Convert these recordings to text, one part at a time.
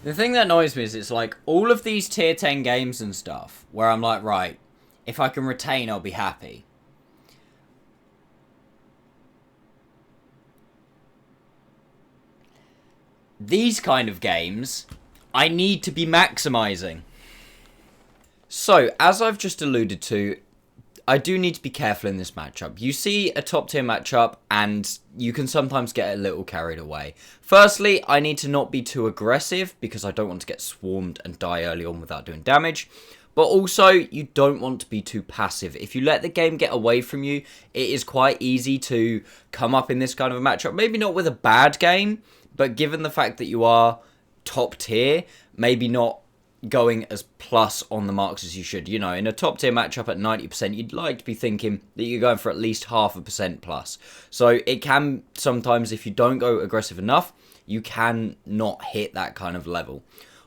The thing that annoys me is it's like all of these tier 10 games and stuff where I'm like, right, if I can retain, I'll be happy. These kind of games, I need to be maximizing. So, as I've just alluded to, I do need to be careful in this matchup. You see a top tier matchup and you can sometimes get a little carried away. Firstly, I need to not be too aggressive because I don't want to get swarmed and die early on without doing damage. But also, you don't want to be too passive. If you let the game get away from you, it is quite easy to come up in this kind of a matchup. Maybe not with a bad game, but given the fact that you are top tier, maybe not going as plus on the marks as you should. You know, in a top tier matchup at 90%, you'd like to be thinking that you're going for at least 0.5% plus. So it can sometimes, if you don't go aggressive enough, you can not hit that kind of level.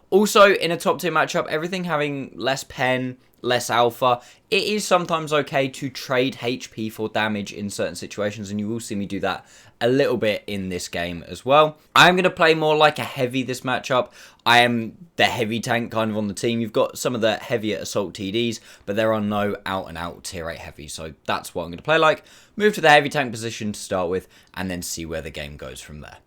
Also, in a top tier matchup, everything having less pen, less alpha, it is sometimes okay to trade HP for damage in certain situations, and you will see me do that a little bit in this game as well. I'm going to play more like a heavy this matchup. I am the heavy tank kind of on the team. You've got some of the heavier assault TDs, but there are no out and out tier 8 heavy, so that's what I'm going to play like. Move to the heavy tank position to start with, and then see where the game goes from there.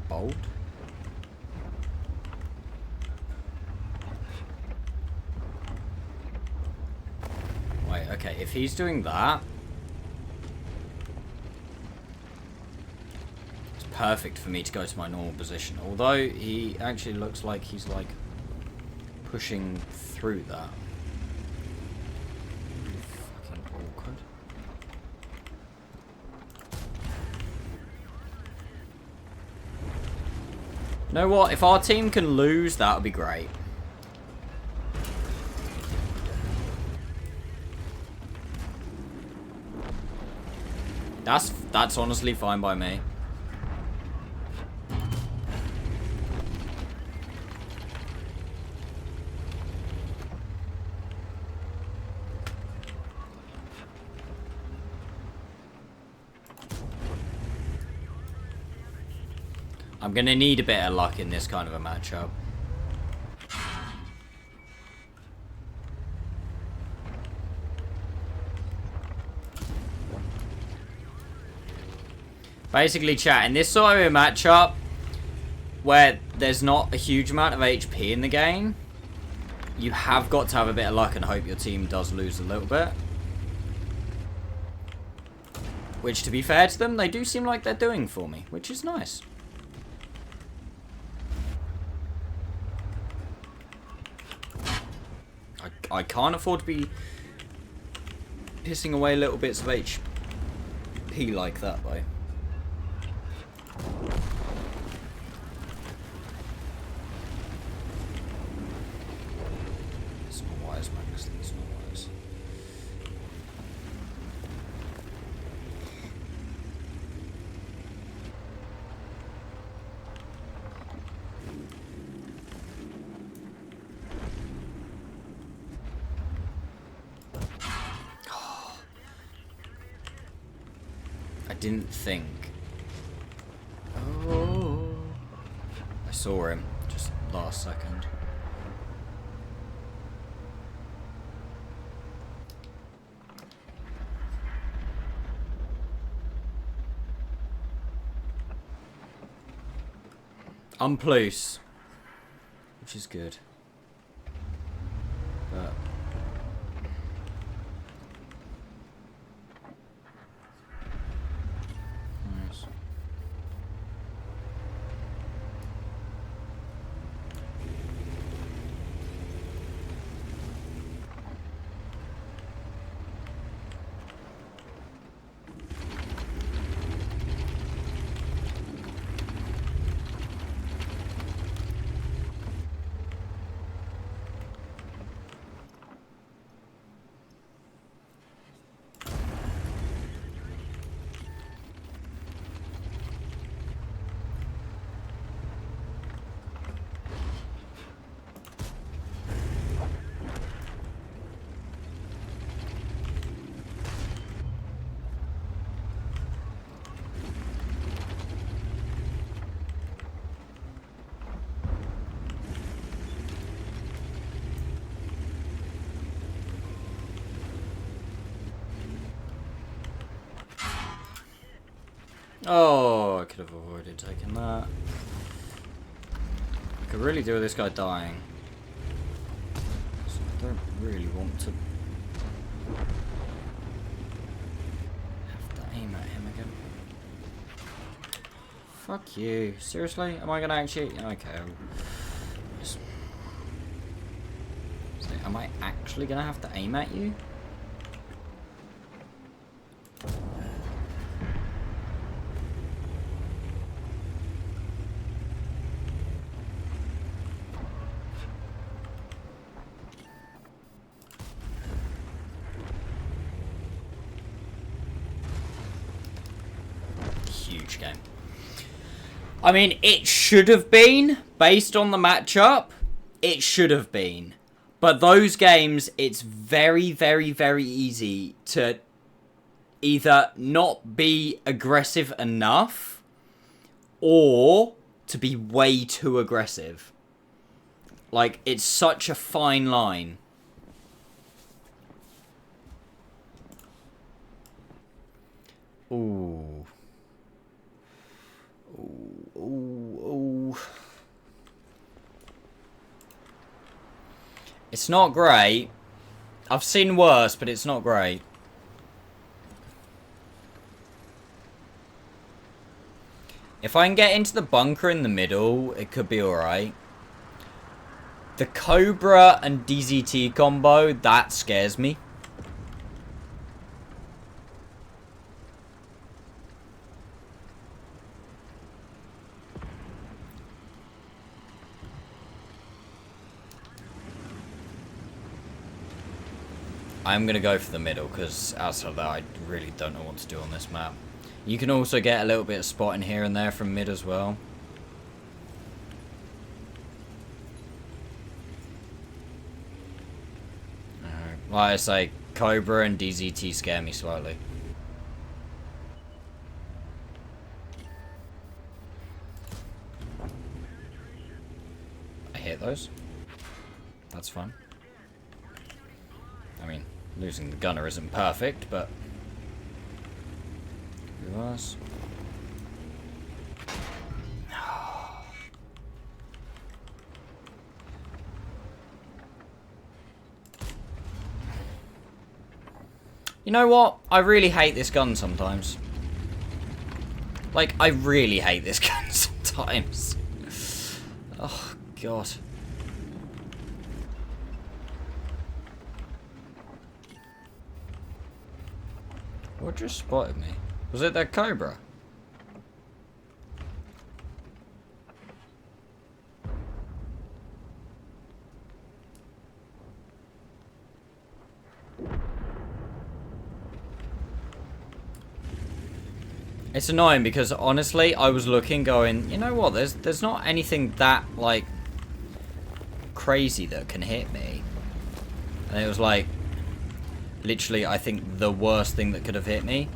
Bold. Wait, okay, if he's doing that, it's perfect for me to go to my normal position. Although he actually looks like he's like pushing through that. Fucking awkward. You know what? If our team can lose, that would be great. That's honestly fine by me. I'm going to need a bit of luck in this kind of a matchup. Basically, chat, in this sort of a matchup where there's not a huge amount of HP in the game, you have got to have a bit of luck and hope your team does lose a little bit. Which, to be fair to them, they do seem like they're doing for me, which is nice. I can't afford to be pissing away little bits of HP like that, though. It's not wise, Max. It's not wise. I didn't think. Oh. I saw him just last second. Unplus, which is good. But nice. Oh, I could have avoided taking that. I could really do with this guy dying. So I don't really want to have to aim at him again. Fuck you. Seriously? Am I gonna actually... Okay. So, am I actually gonna have to aim at you? Huge game. I mean, it should have been, based on the matchup, it should have been. But those games, it's very, very, very easy to either not be aggressive enough or to be way too aggressive. Like, it's such a fine line. Ooh. Ooh. It's not great. I've seen worse, but it's not great. If I can get into the bunker in the middle, it could be alright. The Cobra and DZT combo, that scares me. I'm going to go for the middle, because outside of that, I really don't know what to do on this map. You can also get a little bit of spotting here and there from mid as well. Like I say, Cobra and DZT scare me slightly. I hit those. That's fine. I mean, losing the gunner isn't perfect, but... Reverse. You know what? I really hate this gun sometimes. Like, I really hate this gun sometimes. Oh, God. What just spotted me? Was it that Cobra? It's annoying because honestly, I was looking going, you know what, there's not anything that, like, crazy that can hit me. And it was like, literally, I think the worst thing that could have hit me.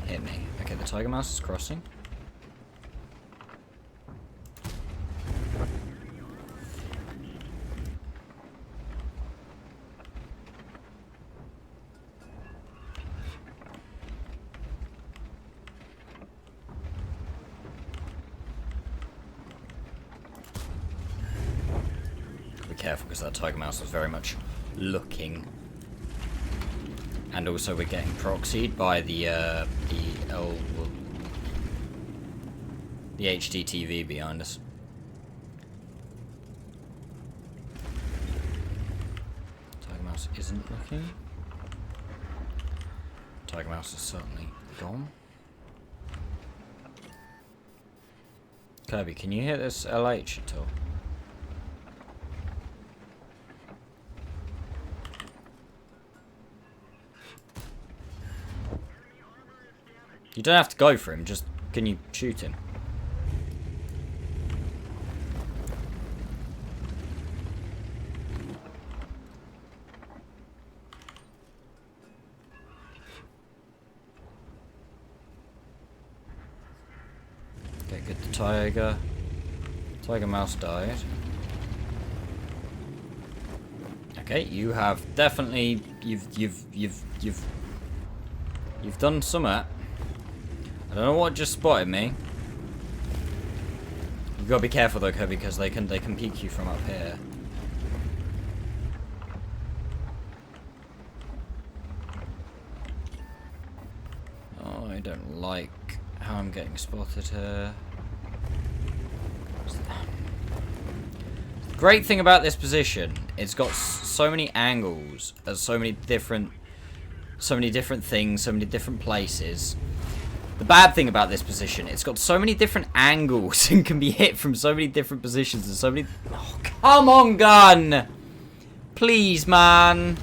Okay, the Tiger Mouse is crossing. Be careful because that Tiger Mouse was very much looking. And also we're getting proxied by the HDTV behind us. Tiger Mouse isn't looking. Tiger Mouse is certainly gone. Kirby, can you hit this LH at all? You don't have to go for him, just can you shoot him? Okay, good. The Tiger Mouse died. Okay, you have definitely you've done some at. I don't know what just spotted me. You gotta be careful though, Kirby, because they can peek you from up here. Oh, I don't like how I'm getting spotted here. The great thing about this position, it's got so many angles, so many different things, so many different places. The bad thing about this position, it's got so many different angles and can be hit from so many different positions and so many... Oh, come on, gun! Please, man.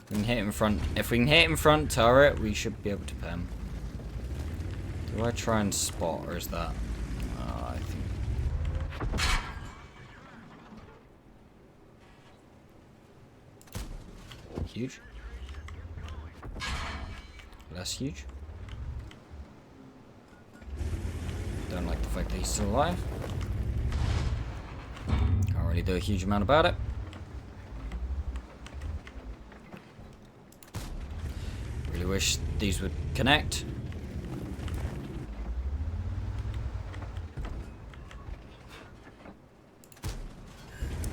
We can hit in front. If we can hit in front turret, we should be able to PEM. Do I try and spot, or is that? I think. Huge. Less huge. Don't like the fact that he's still alive. Can't really do a huge amount about it. Really wish these would connect.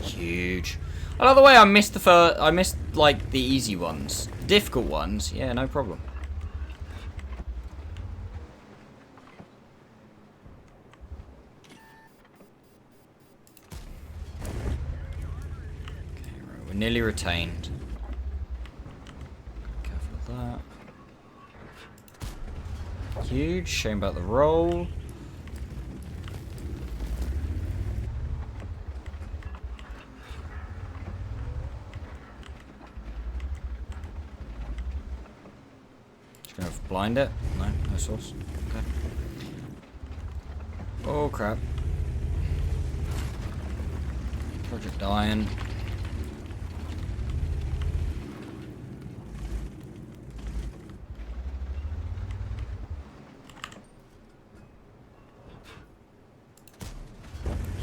Huge. I love the way I missed I missed like the easy ones. Difficult ones, yeah, no problem. Okay, right, we're nearly retained. Careful with that. Huge. Shame about the roll. Just gonna blind it. No, no source. Okay. Oh crap. Project dying.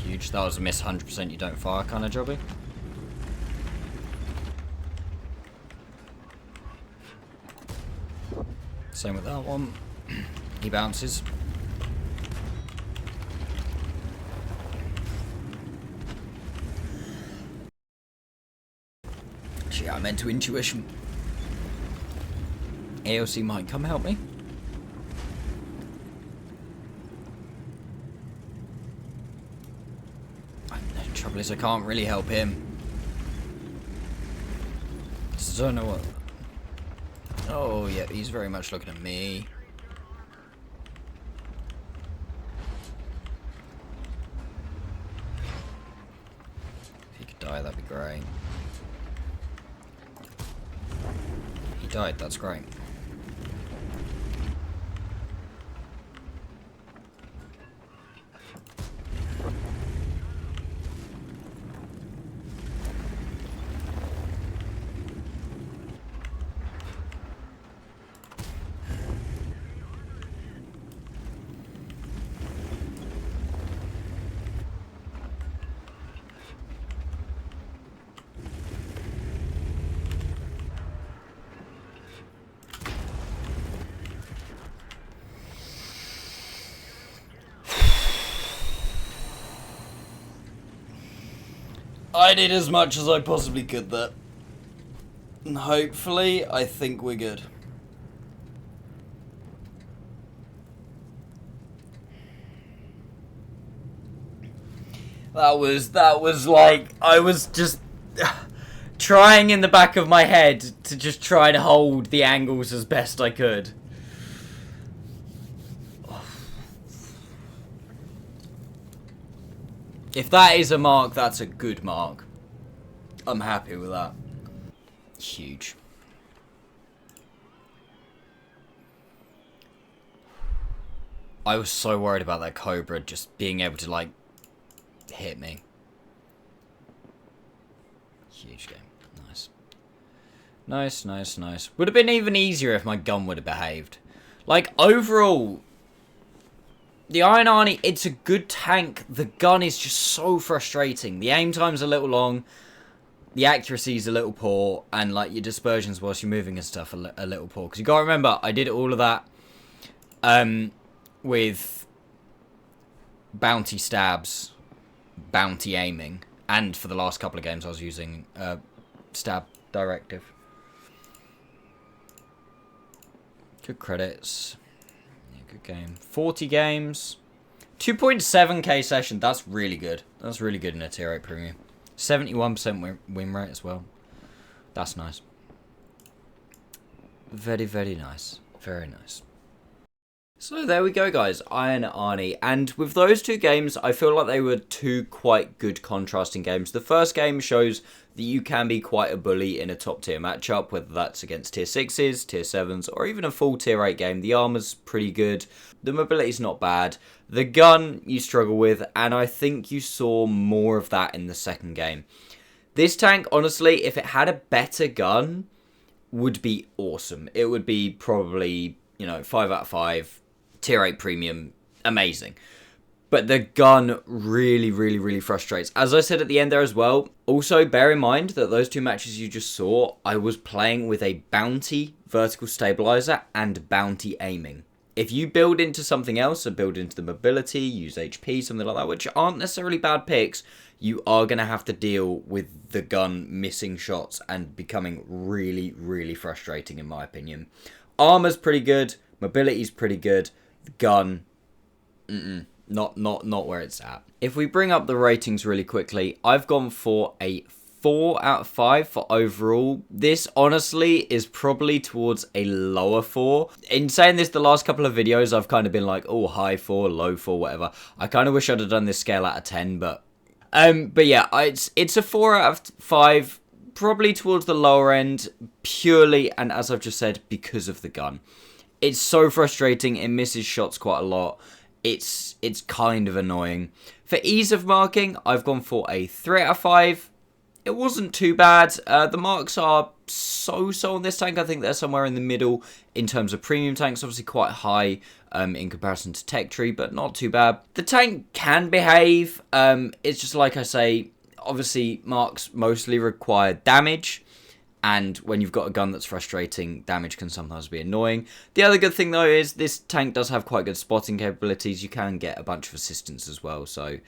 Huge. That was a miss 100% you don't fire kind of jobby. Same with that one. He bounces. Shit, I meant to intuition. AOC might come help me. The trouble is I can't really help him. So I don't know what... Oh, yeah, he's very much looking at me. If he could die, that'd be great. He died, that's great. I did as much as I possibly could there. And hopefully, I think we're good. That was like, I was just trying in the back of my head to just try to hold the angles as best I could. If that is a mark, that's a good mark. I'm happy with that. Huge. I was so worried about that Cobra just being able to, like, hit me. Huge game. Nice. Nice, nice, nice. Would have been even easier if my gun would have behaved. Like, overall, the Iron Arnie, it's a good tank. The gun is just so frustrating. The aim time's a little long. The accuracy's a little poor. And, like, your dispersions whilst you're moving and stuff are a little poor. Because you got to remember, I did all of that with bounty stabs, bounty aiming. And for the last couple of games, I was using stab directive. Good credits. Yeah, good game. 40 games. 2.7k session. That's really good. That's really good in a tier 8 premium. 71% win rate as well. That's nice. Very, very nice. Very nice. So there we go, guys. Iron Arnie. And with those two games, I feel like they were two quite good contrasting games. The first game shows that you can be quite a bully in a top tier matchup, whether that's against tier 6s, tier 7s, or even a full tier 8 game. The armor's pretty good. The mobility's not bad. The gun you struggle with, and I think you saw more of that in the second game. This tank, honestly, if it had a better gun, would be awesome. It would be probably, you know, 5 out of 5. Tier 8 premium, amazing. But the gun really, really, really frustrates. As I said at the end there as well, also bear in mind that those two matches you just saw, I was playing with a bounty vertical stabilizer and bounty aiming. If you build into something else, so build into the mobility, use HP, something like that, which aren't necessarily bad picks, you are going to have to deal with the gun missing shots and becoming really, really frustrating in my opinion. Armor's pretty good, mobility's pretty good. The gun, not where it's at. If we bring up the ratings really quickly, I've gone for a 4 out of 5 for overall. This honestly is probably towards a lower 4. In saying this, the last couple of videos I've kind of been like, oh, high 4, low 4, whatever. I kind of wish I'd have done this scale out of 10, but yeah, it's a 4 out of 5, probably towards the lower end, purely, and as I've just said, because of the gun. It's so frustrating. It misses shots quite a lot. It's kind of annoying. For ease of marking, I've gone for a 3 out of 5. It wasn't too bad. The marks are so-so on this tank. I think they're somewhere in the middle in terms of premium tanks. Obviously quite high in comparison to Tech Tree, but not too bad. The tank can behave. It's just like I say, obviously marks mostly require damage. And when you've got a gun that's frustrating, damage can sometimes be annoying. The other good thing, though, is this tank does have quite good spotting capabilities. You can get a bunch of assistance as well, so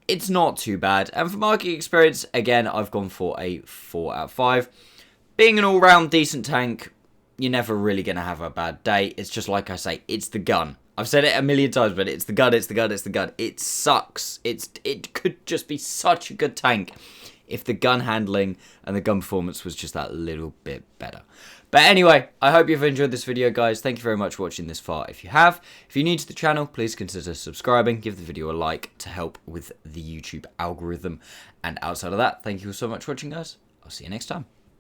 it's not too bad. And for marking experience, again, I've gone for a 4 out of 5. Being an all-round decent tank, you're never really going to have a bad day. It's just like I say, it's the gun. I've said it a million times, but it's the gun, it's the gun, it's the gun. It sucks. It could just be such a good tank if the gun handling and the gun performance was just that little bit better. But anyway, I hope you've enjoyed this video, guys. Thank you very much for watching this far. If you have, if you're new to the channel, please consider subscribing. Give the video a like to help with the YouTube algorithm. And outside of that, thank you so much for watching, guys. I'll see you next time.